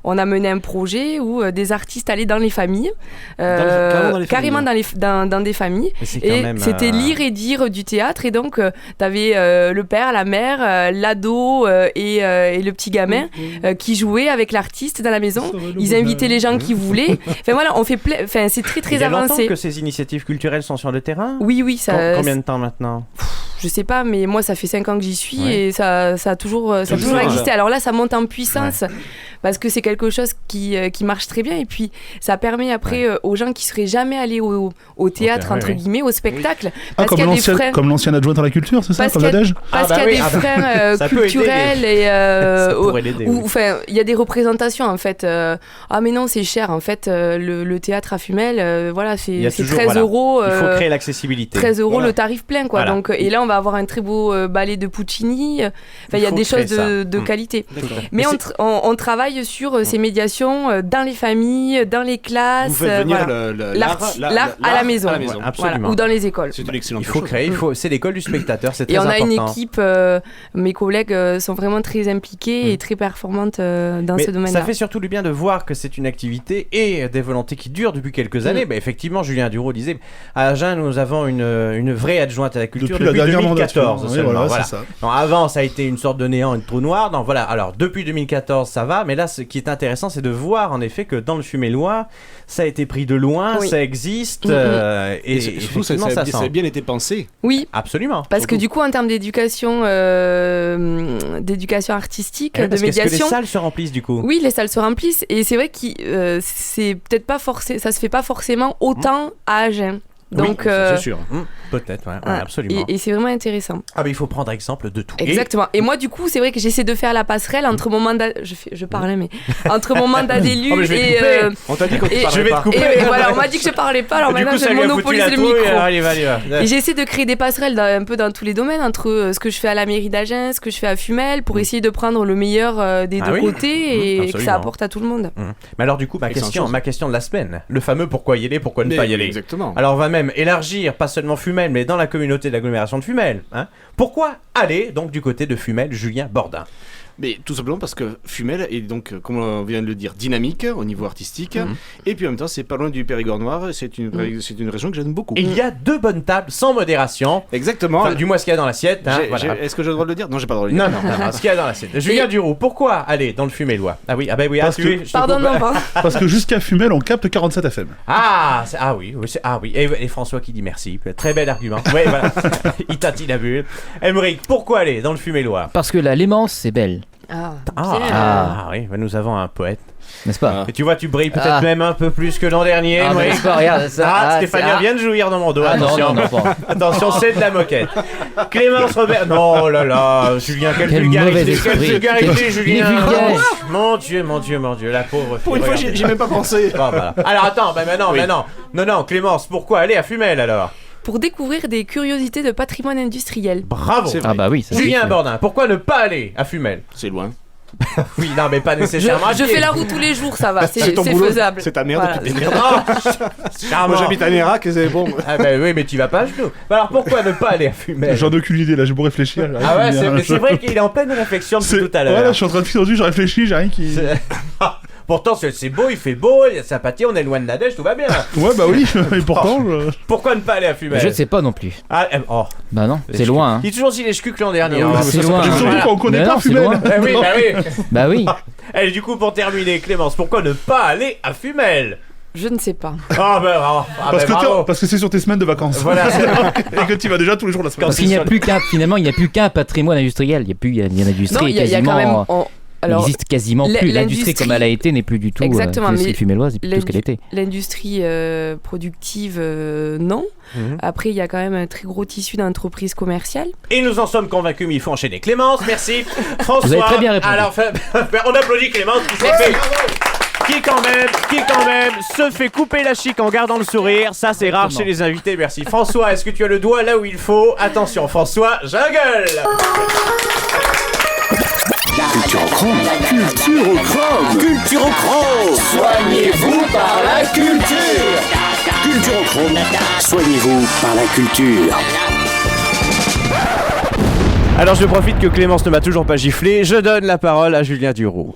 on a mené un projet où des artistes allaient dans les familles, carrément dans des familles. Et c'était lire et dire du théâtre. Et donc, tu avais le père, la mère, l'ado et le petit gamin qui jouaient avec l'artiste dans la maison. Ils invitaient les gens qui voulaient. Enfin, voilà, on fait enfin, c'est très, très Il y a avancé. longtemps que ces initiatives culturelles sont sur le terrain? Oui, ça... Combien de temps maintenant? Je sais pas, mais moi ça fait 5 ans que j'y suis et ça a toujours existé. Alors là, ça monte en puissance parce que c'est quelque chose qui marche très bien et puis ça permet après aux gens qui seraient jamais allés au théâtre, entre guillemets, au spectacle. Parce qu'il y a des freins. Comme l'ancienne adjointe à la culture, c'est ça, comme Nadège? Parce qu'il y a des freins culturels et il y a des représentations en fait. Ah mais non, c'est cher en fait. Le théâtre à Fumel, voilà, c'est 13 €. Il faut créer l'accessibilité. 13 € le tarif plein, quoi. Voilà. Donc, et là, on va avoir un très beau ballet de Puccini. Enfin, il y a des choses de qualité. Mais on travaille sur ces médiations dans les familles, dans les classes. Vous faites venir l'art à la maison. Absolument. Ou dans les écoles. C'est une excellente chose. Il faut créer, c'est l'école du spectateur, c'est très important. Et on a important. une équipe, mes collègues sont vraiment très impliqués et très performantes dans ce domaine-là. Ça fait surtout du bien de voir que c'est une activité et des volontés qui durent depuis quelques années. Effectivement, Julien Duro disait, à Agen, nous avons une vraie adjointe à la culture depuis 2014 seulement. Voilà. C'est ça. Non, avant, ça a été une sorte de néant, une trou noir. Non, voilà. Alors, depuis 2014, ça va. Mais là, ce qui est intéressant, c'est de voir en effet que dans le Fumélois, ça a été pris de loin, ça existe. Et surtout, ça a bien été pensé. Oui, absolument. Parce que du coup, en termes d'éducation artistique, de médiation. Est-ce que les salles se remplissent du coup? Oui, les salles se remplissent. Et c'est vrai que c'est peut-être pas ça se fait pas forcément autant à Agen. Donc, c'est sûr. Peut-être, absolument. Et c'est vraiment intéressant. Ah, mais il faut prendre exemple de tout. Exactement. Et moi, du coup, c'est vrai que j'essaie de faire la passerelle entre mon mandat. Je parlais, mais entre mon mandat d'élu et. On t'a dit qu'on te je vais te couper. Et voilà, on m'a dit que je parlais pas, alors maintenant je monopolise le micro. Et j'essaie de créer des passerelles un peu dans tous les domaines, entre ce que je fais à la mairie d'Agen, ce que je fais à Fumel, pour essayer de prendre le meilleur des deux côtés et que ça apporte à tout le monde. Mais alors, du coup, ma question de la semaine, le fameux pourquoi y aller, pourquoi ne pas y aller. Exactement. Alors, on va même élargir, pas seulement Fumel, mais dans la communauté d'agglomération de Fumel. Pourquoi aller donc du côté de Fumel, Julien Bordin? Mais tout simplement parce que Fumel est donc, comme on vient de le dire, dynamique au niveau artistique. Et puis en même temps, c'est pas loin du Périgord noir. C'est une région que j'aime beaucoup. Il y a 2 bonnes tables sans modération. Exactement. Enfin, du moins ce qu'il y a dans l'assiette. Est-ce que j'ai le droit de le dire? Non, j'ai pas le droit de le dire. Non, ce qu'il y a dans l'assiette. Julien Duro, pourquoi aller dans le Fumélois? Ah oui, Pardon, non, pas. Parce que jusqu'à Fumel, on capte 47 FM. Oui. Et François qui dit merci. Très bel argument. Ouais, voilà. Il tâtit la bulle. Aymeric, pourquoi aller dans le Fumélois? Parce que la Lémence, c'est belle. Oui, nous avons un poète. N'est-ce pas? Et tu vois, tu brilles peut-être même un peu plus que l'an dernier. N'est-ce pas? Regarde ça. Stéphania vient de jouir dans mon dos. Attention, non, pas. Attention, c'est de la moquette. Clémence Robert. Non, oh là là, Julien, quelle vulgarité, Julien. Mon Dieu, la pauvre fille. Pour une fois, j'ai même pas pensé. Voilà. Alors attends, non, Clémence, pourquoi aller à Fumel alors? pour découvrir des curiosités de patrimoine industriel. Bravo. Ah bah oui. Ça, Julien c'est- Bordin, pourquoi ne pas aller à Femelle? C'est loin. Oui, non, mais pas nécessairement. à Je pied. fais la route tous les jours, ça va, c'est ton boulot, faisable. C'est ta merde. Voilà. Tu merde. Charmant. Moi j'habite à Nérac et c'est bon. Ah bah oui, mais tu vas pas à genoux. Bah alors pourquoi ne pas aller à Femelle? J'en ai aucune idée là, j'ai beau réfléchir. Ah ouais, c'est vrai qu'il est en pleine réflexion depuis tout à l'heure. Voilà, je suis en train de finir aujourd'hui, je réfléchis, j'ai rien qui. Pourtant, c'est beau, il fait beau, il y a sympathie, on est loin de la neige, tout va bien. Ouais, bah oui, et pourtant. Pourquoi ne pas aller à Femelle? Je ne sais pas non plus. Ah, oh. Bah non, Les c'est loin. Hein. Il est toujours si les ch'cucs l'an dernier. Ah oui, hein. c'est loin. Et surtout qu'on connaît Mais pas non, c'est Femelle. loin. Eh oui, bah oui. Bah oui. Et du coup, pour terminer, Clémence, pourquoi ne pas aller à Femelle? Je ne sais pas. Ah bah, bravo. Parce que c'est sur tes semaines de vacances. Voilà, Et que tu vas déjà tous les jours la semaine. Parce qu'il n'y a plus qu'un, finalement, il n'y a plus qu'un patrimoine industriel. Il y a une industrie Non, il y a quasiment. quand même. Il n'existe quasiment plus. L'industrie l'industrie- comme elle a été n'est plus du tout. Exactement, mais fumelloise, n'est plus tout ce qu'elle était. L'industrie productive, non. Après, il y a quand même un très gros tissu d'entreprises commerciales. Et nous en sommes convaincus, mais il faut enchaîner. Clémence, merci. François. Vous avez très bien répondu. Alors, on applaudit Clémence qui s'est fait. Qui quand même se fait couper la chic en gardant le sourire. Ça, c'est rare chez les invités. Merci. François, est-ce que tu as le doigt là où il faut? Attention, François, jungle. Culturochrome. Soignez-vous par la culture. Culturochrome. Soignez-vous par la culture. Alors, je profite que Clémence ne m'a toujours pas giflé. Je donne la parole à Julien Duroux.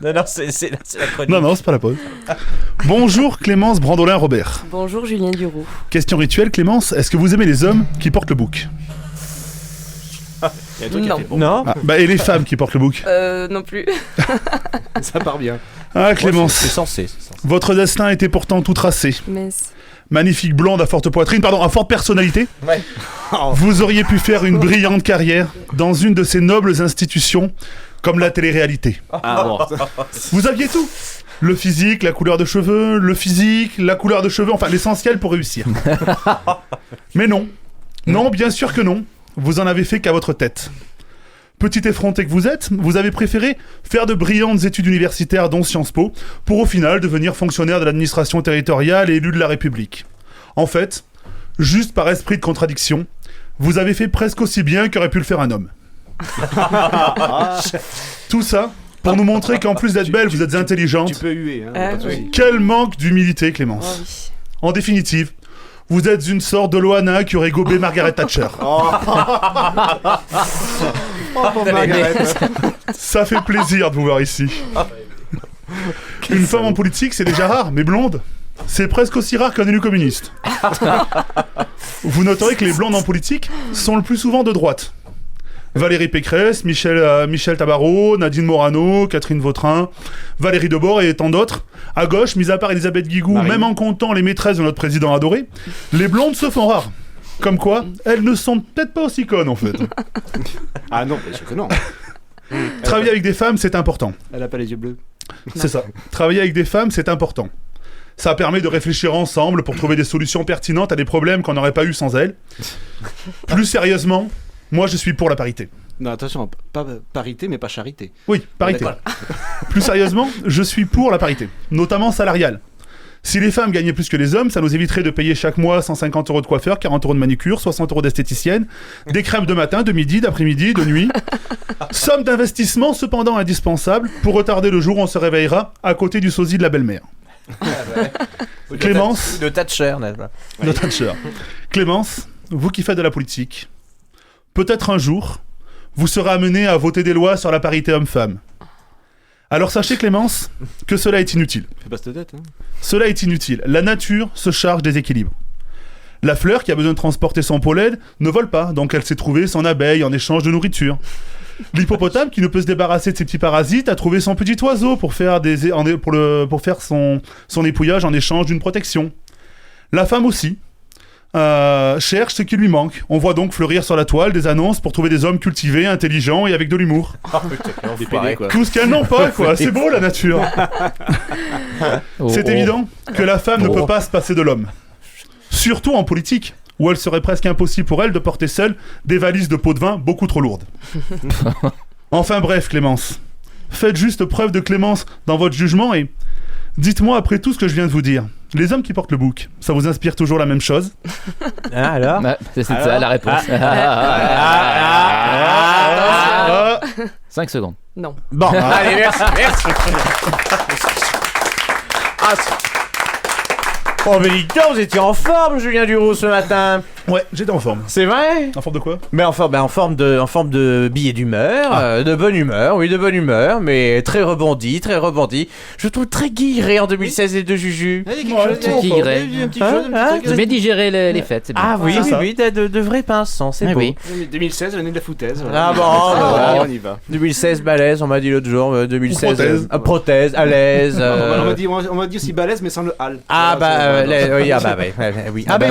Non, c'est la chronique. Non, c'est pas la pause. Bonjour Clémence Brandolin-Robert. Bonjour Julien Duroux. Question rituelle, Clémence, est-ce que vous aimez les hommes qui portent le bouc? Non. Et les femmes qui portent le bouc? Non plus. Ça part bien. Ah Clémence, C'est censé. votre destin était pourtant tout tracé. Mince. Magnifique blonde à forte poitrine, à forte personnalité. Ouais. Vous auriez pu faire une brillante carrière dans une de ces nobles institutions comme la télé-réalité. Ah bon. Vous aviez tout. Le physique, la couleur de cheveux, enfin l'essentiel pour réussir. Mais non. Non, bien sûr que non. Vous en avez fait qu'à votre tête. Petit effronté que vous êtes, vous avez préféré faire de brillantes études universitaires dont Sciences Po, pour au final devenir fonctionnaire de l'administration territoriale et élu de la République. En fait, juste par esprit de contradiction, vous avez fait presque aussi bien qu'aurait pu le faire un homme. Tout ça pour nous montrer qu'en plus d'être belle, vous êtes intelligente. Tu peux huer. Hein, Ah, pas de souci. oui. Quel manque d'humilité, Oh, Clémence. oui. En définitive, vous êtes une sorte de Loana qui aurait gobé Margaret Thatcher. Ça fait plaisir de vous voir ici. Une femme en politique, c'est déjà rare, mais blonde, c'est presque aussi rare qu'un élu communiste. Vous noterez que les blondes en politique sont le plus souvent de droite. Valérie Pécresse, Michel Tabarot, Nadine Morano, Catherine Vautrin, Valérie Debord et tant d'autres. À gauche, mis à part Elisabeth Guigou, Marine. même en comptant les maîtresses de notre président adoré, les blondes se font rares. Comme quoi, elles ne sont peut-être pas aussi connes en fait. Ah non, bien sûr que non. Travailler avec des femmes, c'est important. Elle a pas les yeux bleus. C'est ça. Travailler avec des femmes, c'est important. Ça permet de réfléchir ensemble pour trouver des solutions pertinentes à des problèmes qu'on n'aurait pas eu sans elles. Plus sérieusement, moi je suis pour la parité. Non, attention, pas parité, mais pas charité. Oui, parité. D'accord. Plus sérieusement, je suis pour la parité, notamment salariale. Si les femmes gagnaient plus que les hommes, ça nous éviterait de payer chaque mois 150 € de coiffeur, 40 € de manucure, 60 € d'esthéticienne, des crèmes de matin, de midi, d'après-midi, de nuit. Somme d'investissement cependant indispensable pour retarder le jour où on se réveillera à côté du sosie de la belle-mère. Clémence, De Thatcher, n'est-ce pas? de Thatcher. Clémence, vous qui faites de la politique, peut-être un jour, vous serez amené à voter des lois sur la parité homme-femme. Alors sachez, Clémence, que cela est inutile. Fais pas cette tête, hein. Cela est inutile. La nature se charge des équilibres. La fleur qui a besoin de transporter son pollen ne vole pas, donc elle s'est trouvée son abeille en échange de nourriture. L'hippopotame qui ne peut se débarrasser de ses petits parasites a trouvé son petit oiseau pour faire, son épouillage en échange d'une protection. La femme aussi cherche ce qui lui manque. On voit donc fleurir sur la toile des annonces pour trouver des hommes cultivés, intelligents et avec de l'humour. Des PD, quoi. Tout ce qu'elles n'ont pas, quoi. C'est beau la nature. C'est évident que la femme ne peut pas se passer de l'homme. Surtout en politique, où il serait presque impossible pour elle de porter seule des valises de pots de vin beaucoup trop lourdes. Enfin bref, Clémence. Faites juste preuve de clémence dans votre jugement et dites-moi après tout ce que je viens de vous dire. Les hommes qui portent le bouc, ça vous inspire toujours la même chose? Ah, alors C'est ça la réponse. 5 secondes. Non. Bon, allez, merci. Oh, mais dis donc, vous étiez en forme, Julien Duroux, ce matin. Ouais, j'étais en forme. C'est vrai? En forme de quoi? Mais en forme de billet d'humeur, de bonne humeur, oui, de bonne humeur, mais très rebondi. Je trouve très guiré en 2016 les deux Juju. J'ai bien digéré les fêtes, c'est bien. Ah oui, de vrais pincants, c'est beau. Oui. 2016, l'année de la foutaise. Ah bon, on y va. 2016 balèze, on m'a dit l'autre jour, 2016 prothèse. Prothèse, à l'aise. On m'a dit aussi balèze, mais sans le hal. Ah bah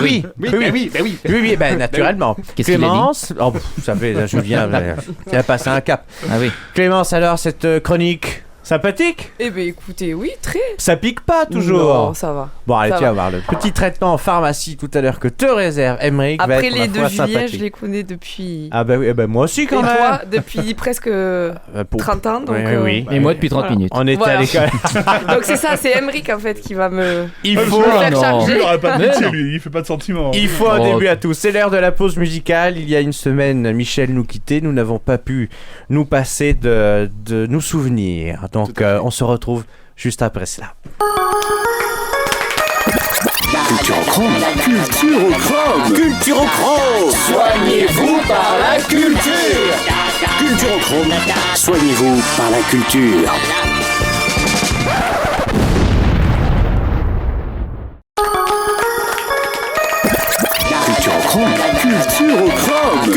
oui. Oui, naturellement. Qu'est-ce qu'il a dit? Clémence, oh, ça fait, Julien, il a passé un cap. Ah oui. Clémence, alors cette chronique sympathique? Eh ben écoutez, oui, très. Ça pique pas toujours. Non, ça va. Bon, allez, Ça tu va. vas voir le petit traitement en pharmacie tout à l'heure que te réserve Emmerich. va Après être, les ma 2 foi, juillet, sympathique. je les connais depuis. Ah bah oui, moi aussi quand Et même. toi, depuis presque Pour- 30 ans, donc. Oui. Et moi depuis 30 minutes. On était Voilà. à l'école. Donc c'est ça, c'est Emmerich en fait qui va me. Il Ouais, faut, me faire non. charger. Lui, il aurait pas de Mais pitié, non. lui, il fait pas de sentiments. il faut un Oh. début à tout. C'est l'heure de la pause musicale. Il y a une semaine, Michel nous quittait. Nous n'avons pas pu nous passer de nous souvenir. Donc on se retrouve juste après cela. Culturochrome. Soignez-vous par la culture. Culturochrome. Soignez-vous par la culture.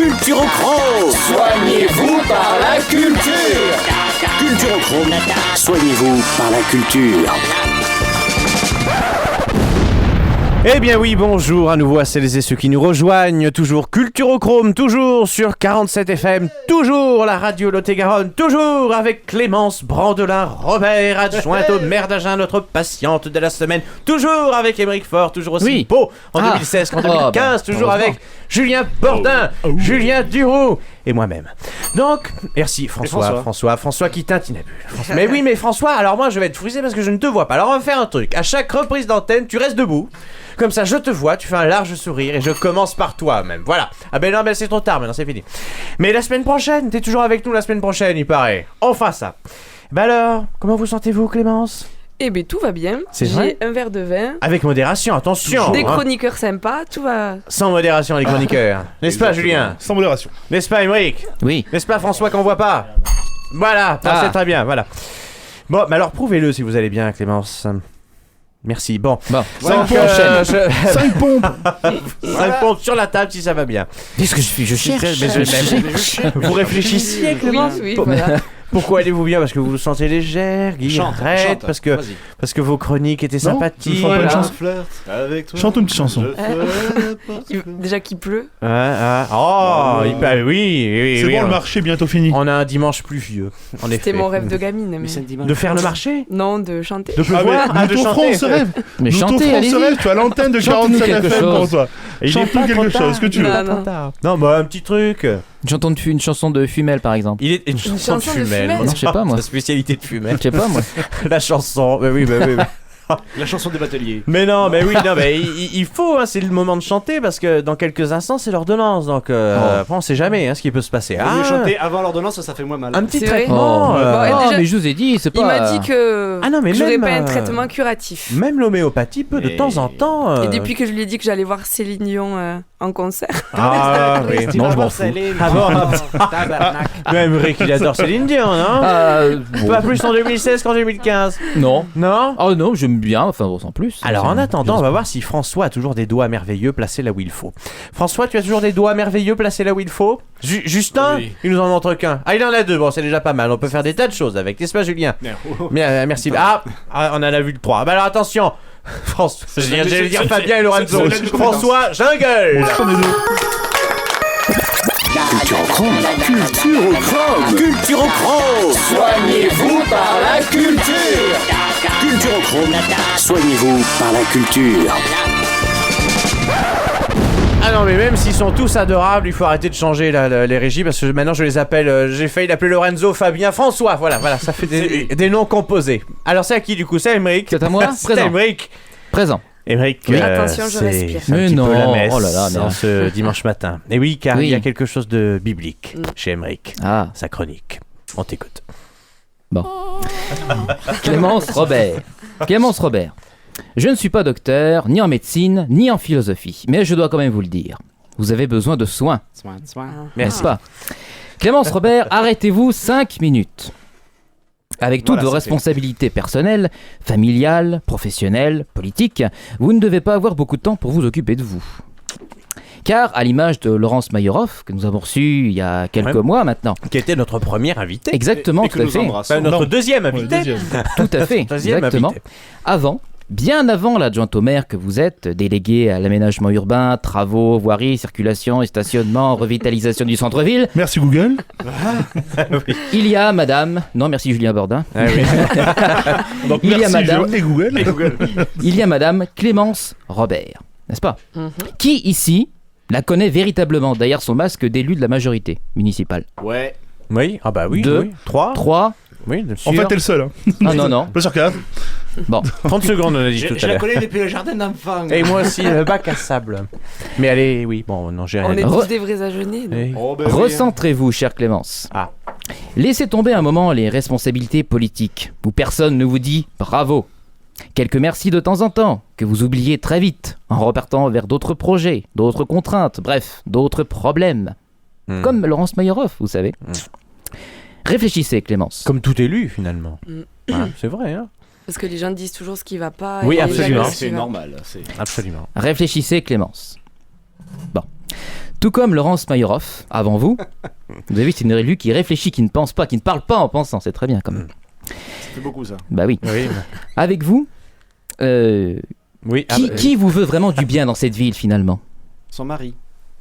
Culturochrome. Soignez-vous par la culture. Culturochrome. Soignez-vous par la culture. Eh bien oui, bonjour à nouveau à celles et ceux qui nous rejoignent. Toujours Culturochrome, toujours sur 47 FM, toujours la radio Lot-et-Garonne, toujours avec Clémence Brandelin-Robert, adjointe au maire d'Agen, notre patiente de la semaine, toujours avec Émeric Faure, toujours aussi Oui. beau en Ah. 2016 qu'en Oh, 2015, toujours heureusement. avec Julien Bordin, Julien Duroux et moi-même. Donc, merci François qui tintinabule. Mais oui, mais François, alors moi je vais être frisé parce que je ne te vois pas. Alors on va faire un truc. À chaque reprise d'antenne, tu restes debout. Comme ça, je te vois, tu fais un large sourire et je commence par toi même. Voilà. Ah ben non, mais c'est trop tard maintenant, c'est fini. Mais la semaine prochaine, t'es toujours avec nous la semaine prochaine, il paraît. Enfin ça. Bah alors, comment vous sentez-vous, Clémence? Eh ben tout va bien. C'est vrai J'ai un verre de vin. Avec modération, attention. Des hein. chroniqueurs sympas, tout va. Sans modération, les chroniqueurs. N'est-ce pas, Julien? Sans modération. N'est-ce pas, Émeric? Oui. N'est-ce pas, François, qu'on voit pas? Voilà, Ah. c'est très bien, voilà. Bon, mais alors prouvez-le si vous allez bien, Clémence. Merci. Bon. Bon. Donc, Prochaine. 5 pompes. 5 pompes sur la table si ça va bien. Qu'est-ce que je fais? Je cherche. Vous réfléchissiez, Clémence? Oui, voilà. Pourquoi allez-vous bien? Parce que vous vous sentez légère, guillerette, Chante. parce que Vas-y. vos chroniques étaient Non, sympathiques. je ferai pas une chanson. Flirt avec toi. Chante une petite chanson. Déjà qu'il pleut. Oh, il peut- oui, C'est bon, on- le marché est bientôt fini. On a un dimanche pluvieux. En C'était effet. mon rêve de gamine. Mais... De faire le marché? Non, de chanter. De pleuvoir? Nous t'offrons ce rêve. Mais Nous chantez, t'offrons allez-y. ce rêve. Tu as l'antenne de Chante-nous 47 quelque FM pour chose. toi. Il est Chante-nous pas trop quelque tard. chose, que tu veux. Non, Pas non. trop tard. Non, bah un petit truc. Une chanson de Fumel par exemple. Il est une chanson de chanson de Fumel. Fumel Non, je sais pas, moi. La spécialité de Fumel. Je sais pas moi. La chanson. Mais oui. La chanson des bateliers. Mais non, mais oui, non, mais il faut, hein, c'est le moment de chanter parce que dans quelques instants c'est l'ordonnance, donc après on sait jamais hein, ce qui peut se passer. Vaut mieux chanter avant l'ordonnance, ça fait moins mal. un petit C'est vrai. traitement. Oh, et oh, déjà- mais je vous ai dit, c'est pas. Il m'a dit que Ah non, mais j'aurais même, pas un traitement curatif. Même l'homéopathie peut de Et- temps en temps. Et depuis que je lui ai dit que j'allais voir Céline Dion en concert. Ah oui. Non, je m'en fous. Ah bon, même Rick il adore Céline Dion, non? Bon. Pas plus en 2016 qu'en 2015. Non. Non? Oh non, j'aime bien, enfin bon, sans plus. Alors en attendant, on va voir si François a toujours des doigts merveilleux placés là où il faut. François, tu as toujours des doigts merveilleux placés là où il faut? Justin, Oui. il nous en montre qu'un. Ah, il en a deux, bon, c'est déjà pas mal. On peut faire des tas de choses avec, n'est-ce pas, Julien? Merci. Ah, on en a vu le 3. Bah alors attention, François, j'allais dire Fabien et Lorenzo. François, jungle! Culturochrome. Soignez-vous par la culture. Culturochrome. Soignez-vous par la culture. Ah non, mais même s'ils sont tous adorables, il faut arrêter de changer les régies parce que maintenant je les appelle. J'ai failli l'appeler Lorenzo, Fabien, François. Voilà, ça fait des noms composés. Alors c'est à qui du coup? C'est à Émeric. C'est à moi. C'est à Présent. Émeric. Présent. Émeric, Attention, je respire. c'est un Mais petit non, peu la messe oh là là, mais en ce dimanche matin. Et oui, car Oui. il y a quelque chose de biblique chez Émeric. Ah, Sa chronique. On t'écoute. Clémence Robert. Clémence Robert. Je ne suis pas docteur, ni en médecine, ni en philosophie, mais je dois quand même vous le dire. Vous avez besoin de soins, n'est-ce pas? Clémence Robert, arrêtez-vous 5 minutes. Avec toutes vos responsabilités personnelles, familiales, professionnelles, politiques, vous ne devez pas avoir beaucoup de temps pour vous occuper de vous. Car, à l'image de Laurence Mayorov, que nous avons reçue il y a quelques mois maintenant, Qui était notre premier invité. exactement, Et tout que à nous fait, embrassons. Enfin, notre Non. deuxième Ouais, invité. deuxième. tout à fait, Deuxième exactement. invité. Bien avant l'adjointe au maire que vous êtes, délégué à l'aménagement urbain, travaux, voirie, circulation et stationnement, revitalisation du centre-ville, Merci Google. il y a madame... Non, merci Julien Bordin. Ah oui. Donc Il y a merci madame- Géo et Google. Il y a madame Clémence Robert, n'est-ce pas? Qui, ici, la connaît véritablement derrière son masque d'élu de la majorité municipale? Ouais. Oui, ah bah oui. Deux. Oui. 3. 3... Oui, bien En sûr. fait, t'es le seul. Hein. Ah non, non. Pas sûr qu'il y a. Bon, 30 secondes, on a dit tout à l'heure. connais depuis le jardin d'enfants. Et moi aussi, le bac à sable. Mais allez, oui, bon, non, j'ai rien On est dit. tous des vrais à jeûner. Eh, recentrez-vous, chère Clémence. Ah. Laissez tomber un moment les responsabilités politiques, où personne ne vous dit bravo. Quelques merci de temps en temps, que vous oubliez très vite, en repartant vers d'autres projets, d'autres contraintes, bref, d'autres problèmes. Hmm. Comme Laurence Mayorov, vous savez. Réfléchissez, Clémence. Comme tout élu, finalement. Mm. Hein, c'est vrai, hein. Parce que les gens disent toujours ce qui va pas. Oui, et absolument. jamais ce qui C'est va. normal. C'est... Absolument. Réfléchissez, Clémence. Bon. Tout comme Laurence Mayorov, avant vous, vous avez vu, c'est une élue qui réfléchit, qui ne pense pas, qui ne parle pas en pensant. C'est très bien, quand même. Ça fait beaucoup ça. Bah oui. Oui. Avec vous, Oui. qui vous veut vraiment du bien dans cette ville, finalement? Son mari.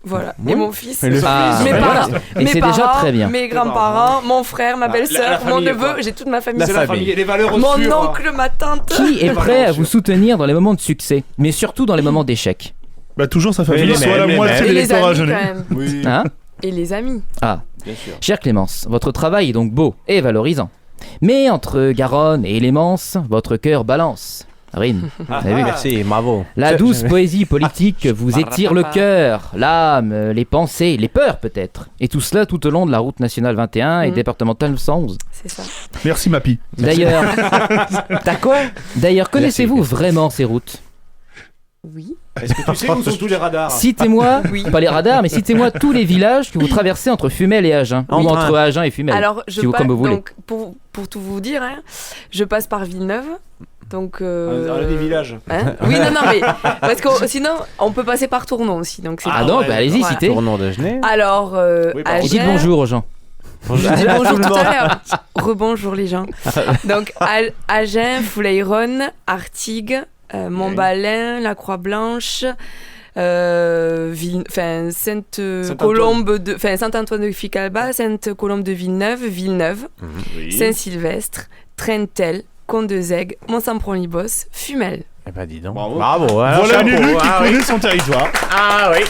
Voilà. Oui. Et mon fils. Et le Ah, mes ben parents, voilà. Et mes c'est parents, déjà très bien. mes grands-parents, mon frère, ma La belle-sœur, mon famille, neveu, quoi. j'ai toute ma famille. La C'est la famille. famille et les valeurs Mon sûres. oncle, ma tante. Qui est Valeurs prêt à sûres. vous soutenir dans les moments de succès, mais surtout dans les moments d'échec? Bah, toujours sa famille, les soit mêmes, la les moitié mêmes. de Et les l'électorat amis, jeûné. quand même. Oui. Hein? Et les amis. Ah, Bien sûr. chère Clémence, votre travail est donc beau et valorisant. Mais entre Garonne et Lémence, votre cœur balance. Rime. Vous avez vu? Merci, bravo. La douce poésie politique vous étire le cœur, l'âme, les pensées, les peurs peut-être. Et tout cela tout au long de la route nationale 21 et Mhm. départementale 111. C'est ça. Merci Mappy. D'ailleurs, T'as quoi? d'ailleurs, connaissez-vous vraiment ces routes? Oui. Est-ce que tu sais où sont tous les radars? Citez-moi, Oui. pas les radars, mais citez-moi tous les villages que vous traversez entre Fumel et Agen. En Ou train. entre Agen et Fumel. Alors, je si vous, passe, comme vous voulez. donc, pour tout vous dire, hein, je passe par Villeneuve. Donc. On a des villages. Hein oui, non, mais. Parce que sinon, on peut passer par Tournon aussi. Donc c'est Ah pas- donc, ouais, bah, allez-y, voilà. citez. Tournons de Genève. Alors, Oui, pardon. Et dites Agen. bonjour aux gens. Je dis bonjour tout à l'heure. Rebonjour les gens. Donc, Agen, Foulayron, Artigues, Montbalin, la Croix-Blanche. Sainte-Colombe de, Saint-Antoine de Ficalba, Sainte-Colombe de Villeneuve, Oui. Saint-Sylvestre, Trentel, Condezègue, Mont-Saint-Pront-Libos, Fumel. Eh ben, dis donc. Bravo. Bravo. hein, Voilà une chapeau. élue qui Ah oui. connaît son territoire. Ah oui.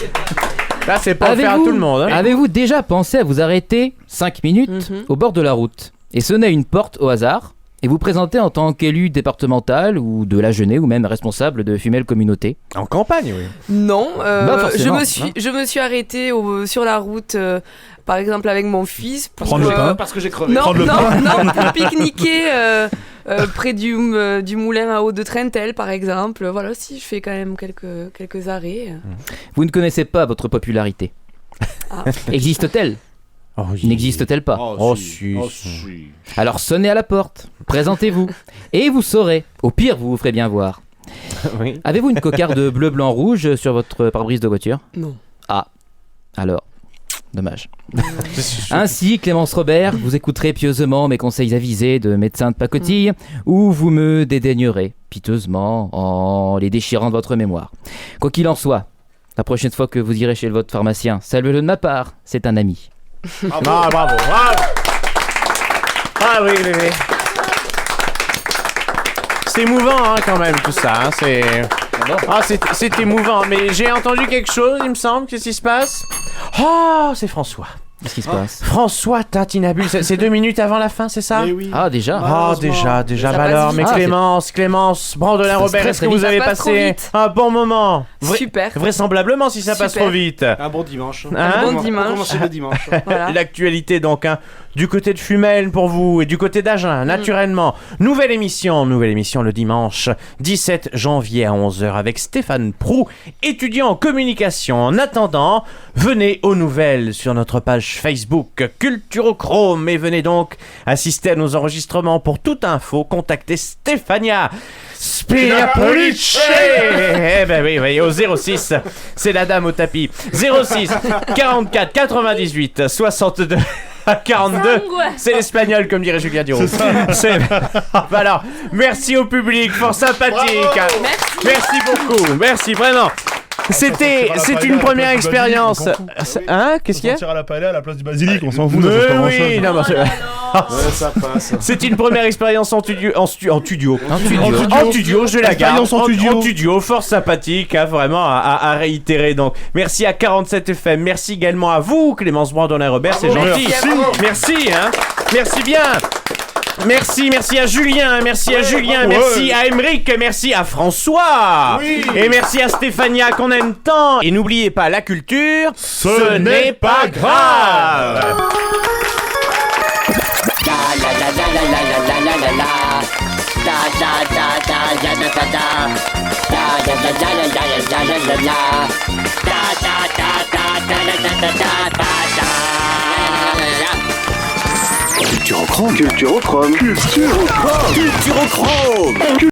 Là, c'est pas faire à tout le monde. Hein. Avez-vous déjà pensé à vous arrêter 5 minutes Mhm. au bord de la route et sonner à une porte au hasard et vous présenter en tant qu'élu départemental ou de la Genève ou même responsable de Fumel Communauté? En campagne, oui. Non, Bah, forcément, je me suis arrêtée sur la route, par exemple avec mon fils. Pour, Prendre le pain. Parce que j'ai crevé. Non, Prendre le pain. non, pour pique-niquer près du moulin à eau de Trentel, par exemple. Voilà, si je fais quand même quelques arrêts. Vous ne connaissez pas votre popularité. Ah. Existe-t-elle? Oh, oui. N'existe-t-elle pas? Oh, si. Oh, si. Alors sonnez à la porte, présentez-vous, et vous saurez. Au pire, vous vous ferez bien voir. Oui. Avez-vous une cocarde bleu, blanc, rouge sur votre pare-brise de voiture? Non. Alors, dommage. Ainsi, Clémence Robert, vous écouterez pieusement mes conseils avisés de médecin de pacotille, ou vous me dédaignerez piteusement en les déchirant de votre mémoire. Quoi qu'il en soit, la prochaine fois que vous irez chez votre pharmacien, saluez-le de ma part, c'est un ami. Ah, bravo. Bravo. Ah oui, oui, oui. C'est émouvant, hein, quand même, tout ça. Hein, c'est... Ah, c'est émouvant. Mais j'ai entendu quelque chose, il me semble. Qu'est-ce qui se passe? Oh, c'est François. Qu'est-ce qui se passe? François Tintinabule, c'est 2 minutes avant la fin, c'est ça? Eh oui. Ah, déjà? Ah, déjà. Ça Bah passe alors, vite. mais Ah, Clémence, Brandolin Ça passe Robert, très, est-ce que très vous vite. avez Ça passe trop passé vite. un bon moment? Super. Vraisemblablement si ça passe Super. trop vite. Un bon dimanche. Hein Un bon On va dimanche. commencer le dimanche. Voilà. L'actualité donc, hein, du côté de Fumel pour vous et du côté d'Agen, naturellement. Nouvelle émission le dimanche 17 janvier à 11h avec Stéphane Prou, étudiant en communication. En attendant, venez aux nouvelles sur notre page Facebook Culturochrome et venez donc assister à nos enregistrements. Pour toute info, contactez Stéphania Spirapolice. Eh ben oui, au 06, c'est la dame au tapis. 06 44 98 62 42, c'est l'espagnol comme dirait Julien Duro. Alors, merci au public, fort sympathique. Merci beaucoup, merci vraiment. C'est une première expérience. Hein? Qu'est-ce qu'il y a? On tire à la paella à la place du basilic, on s'en fout. Mais ça change pas oui, grand-chose. non, mais Ouais, ça passe. c'est une première expérience en studio, je la garde. Expérience en studio. Fort sympathique, hein, vraiment à réitérer. Donc, merci à 47 FM, merci également à vous, Clémence Brandolin Robert, c'est gentil. Merci, hein, merci bien. Merci à Julien, merci à Émeric, merci à François, et merci à Stéphania qu'on aime tant. Et n'oubliez pas, la culture, ce n'est pas grave. Culturochrome.